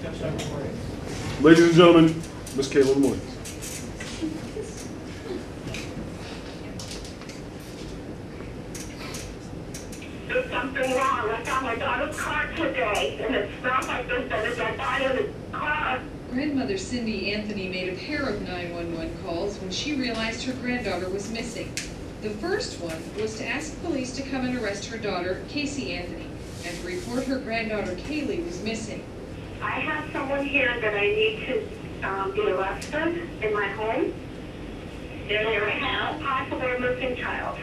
Ladies and gentlemen, Miss Kaylynn W. Pers. There's something wrong. I found my daughter's car today, and it smells like there's been a dead body in the car. Grandmother Cindy Anthony made a pair of 911 calls when she realized her granddaughter was missing. The first one was to ask police to come and arrest her daughter, Casey Anthony, and to report her granddaughter, Kaylee, was missing. I have someone here that I need to get arrested in my home. There is a possible missing child.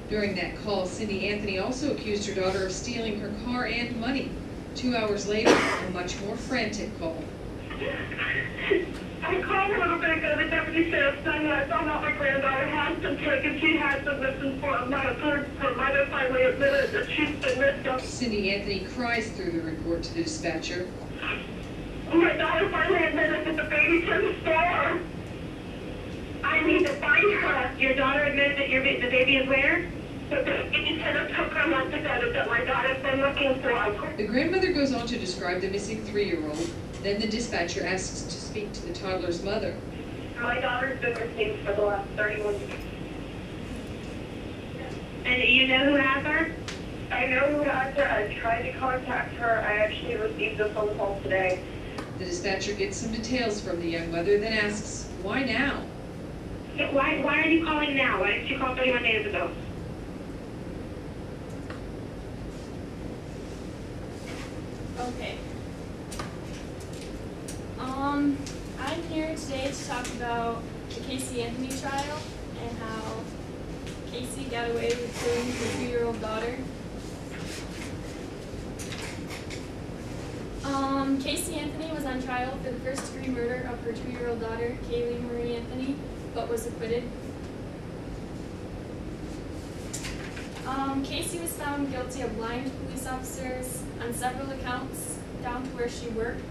During that call, Cindy Anthony also accused her daughter of stealing her car and money. 2 hours later, a much more frantic call. I called a little bit ago, the deputy sheriff saying that I found out my granddaughter has been taken. She has been missing for a month. Her mother finally admitted that she's been missing. Cindy Anthony cries through the report to the dispatcher. My daughter finally admitted that the baby's in the store. I need to find her. Your daughter admitted that the baby is where? The baby center took her months ago that my daughter's been looking for. The grandmother goes on to describe the missing 3-year-old. Then the dispatcher asks to speak to the toddler's mother. My daughter's been missing for the last 31 years. And you know who has her? I know who has her. I tried to contact her. I actually received a phone call today. The dispatcher gets some details from the young mother, then asks, why now? Why are you calling now? Why didn't you call 31 days ago? Okay. I'm here today to talk about the Casey Anthony trial and how Casey got away with killing her 2-year-old daughter. Casey Anthony was on trial for the first-degree murder of her 2-year-old daughter, Kaylynn Marie Anthony, but was acquitted. Casey was found guilty of lying to police officers on several accounts, down to where she worked.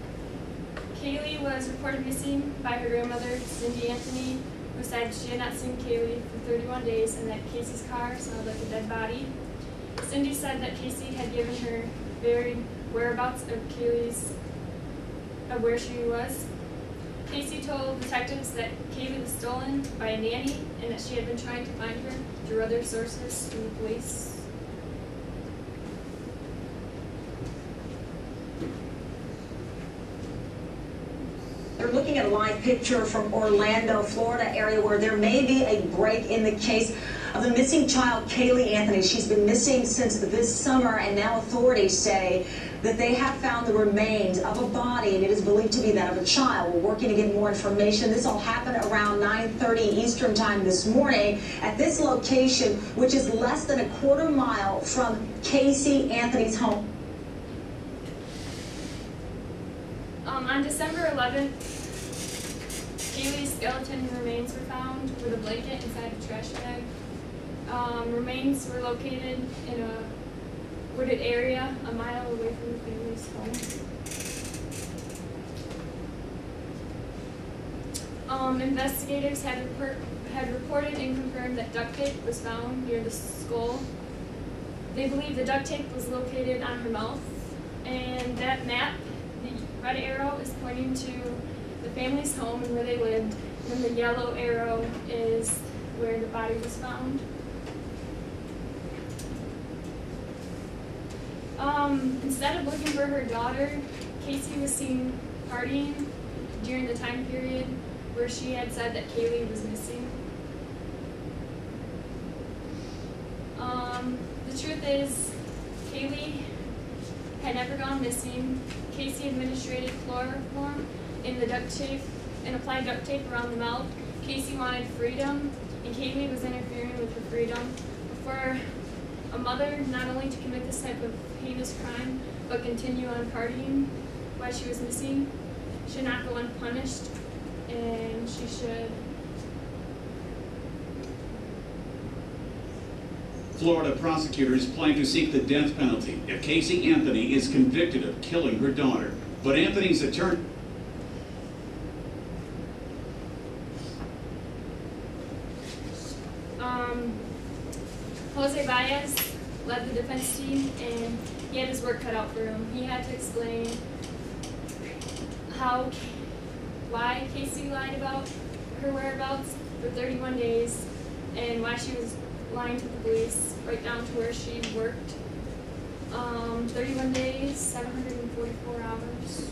Kaylee was reported missing by her grandmother, Cindy Anthony, who said she had not seen Kaylee for 31 days and that Casey's car smelled like a dead body. Cindy said that Casey had given her varied whereabouts of where she was. Casey told detectives that Kaylee was stolen by a nanny and that she had been trying to find her through other sources through the police. We're looking at a live picture from Orlando, Florida area where there may be a break in the case of the missing child, Kaylee Anthony. She's been missing since this summer, and now authorities say that they have found the remains of a body, and it is believed to be that of a child. We're working to get more information. This all happened around 9:30 Eastern time this morning at this location, which is less than a quarter mile from Casey Anthony's home. On December 11th, Kaylee's skeleton and remains were found with a blanket inside a trash bag. Remains were located in a wooded area a mile away from the family's home. Investigators had reported and confirmed that duct tape was found near the skull. They believe the duct tape was located on her mouth, and that map, the red arrow is pointing to the family's home and where they lived, and the yellow arrow is where the body was found. Instead of looking for her daughter, Casey was seen partying during the time period where she had said that Kaylee was missing. The truth is, Kaylee had never gone missing. Casey administered chloroform in the duct tape and applied duct tape around the mouth. Casey wanted freedom, and Kaylee was interfering with her freedom. For a mother not only to commit this type of heinous crime, but continue on partying while she was missing, should not go unpunished, and she should. Florida prosecutors plan to seek the death penalty if Casey Anthony is convicted of killing her daughter. But Anthony's attorney... Jose Baez led the defense team, and he had his work cut out for him. He had to explain why Casey lied about her whereabouts for 31 days and why she was lying to the police, right down to where she worked. 31 days, 744 hours.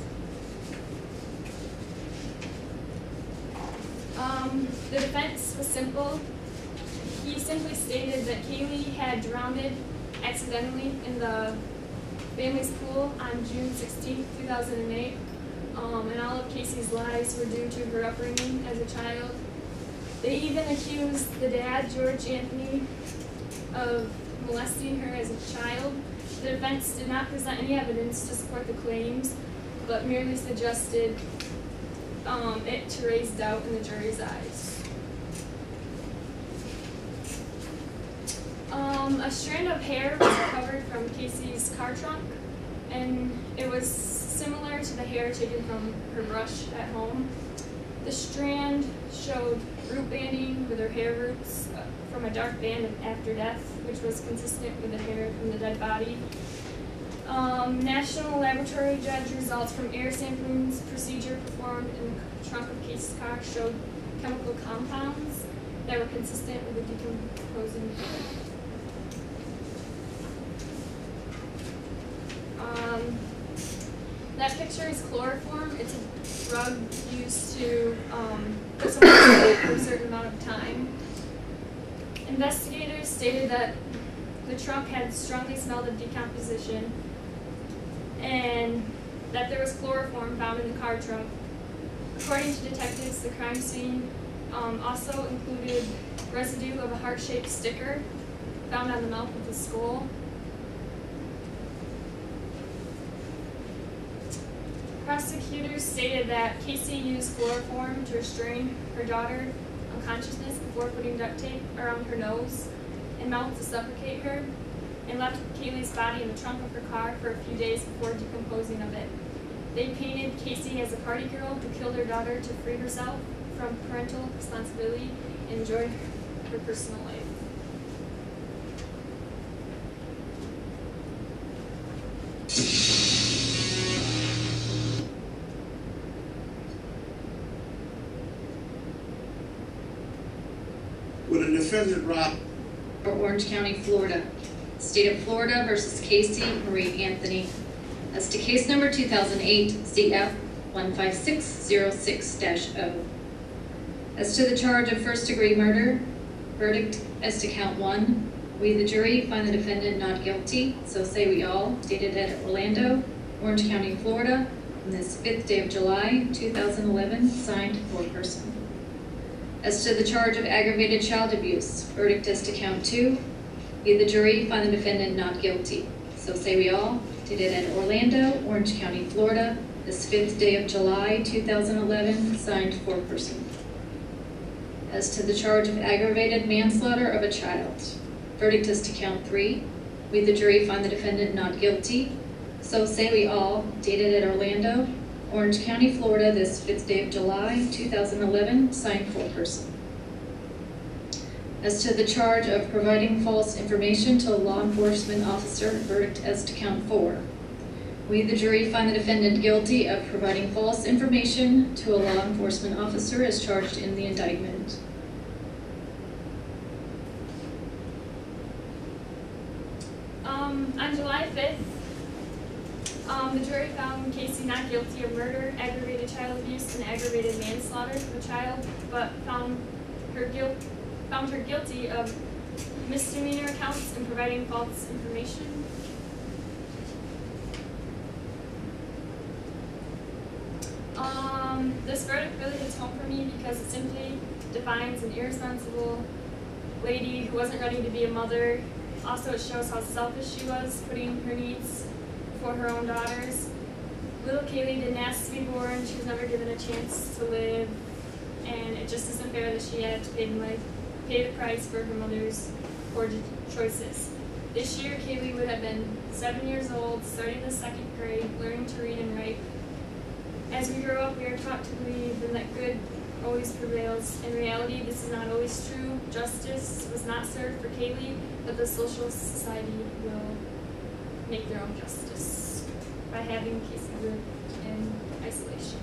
The defense was simple. He simply stated that Kaylee had drowned accidentally in the family's pool on June 16, 2008. And all of Casey's lies were due to her upbringing as a child. They even accused the dad, George Anthony, of molesting her as a child. The defense did not present any evidence to support the claims, but merely suggested it to raise doubt in the jury's eyes. A strand of hair was recovered from Casey's car trunk, and it was similar to the hair taken from her brush at home. The strand showed root banding with her hair roots from a dark band after death, which was consistent with the hair from the dead body. National laboratory judge results from air sampling procedure performed in the trunk of Casey's car showed chemical compounds that were consistent with the decomposing fluid. That picture is chloroform. It's a drug used to put someone to sleep for a certain amount of time. Investigators stated that the trunk had strongly smelled of decomposition and that there was chloroform found in the car trunk. According to detectives, the crime scene also included residue of a heart-shaped sticker found on the mouth of the skull. Prosecutors stated that Casey used chloroform to restrain her daughter unconsciousness before putting duct tape around her nose and mouth to suffocate her, and left Kaylee's body in the trunk of her car for a few days before decomposing of it. They painted Casey as a party girl who killed her daughter to free herself from parental responsibility and enjoy her personal life. Would a defendant rob Orange County, Florida. State of Florida versus Casey Marie Anthony. As to case number 2008 CF 15606-0. As to the charge of first-degree murder, verdict as to count 1. We, the jury, find the defendant not guilty, so say we all, dated at Orlando, Orange County, Florida, on this 5th day of July, 2011, signed foreperson. As to the charge of aggravated child abuse, verdict as to count 2. We, the jury, find the defendant not guilty. So say we all, dated at Orlando, Orange County, Florida, this 5th day of July, 2011, signed foreperson. As to the charge of aggravated manslaughter of a child, verdict as to count 3. We, the jury, find the defendant not guilty. So say we all, dated at Orlando, Orange County, Florida, this 5th day of July, 2011, signed foreperson. As to the charge of providing false information to a law enforcement officer, verdict as to count 4. We, the jury, find the defendant guilty of providing false information to a law enforcement officer as charged in the indictment. On July 5th, the jury found Casey not guilty of murder, aggravated child abuse, and aggravated manslaughter of a child, but found her guilty of misdemeanor counts and providing false information. This verdict really hits home for me because it simply defines an irresponsible lady who wasn't ready to be a mother. Also, it shows how selfish she was, putting her needs before her own daughters. Little Kaylee didn't ask to be born. She was never given a chance to live, and it just isn't fair that she had to pay the price for her mother's poor choices. This year, Kaylee would have been 7 years old, starting the 2nd grade, learning to read and write. As we grow up, we are taught to believe that good always prevails. In reality, this is not always true. Justice was not served for Kaylee, but the social society will make their own justice by having Casey live in isolation.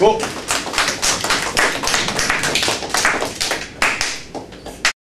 Cool.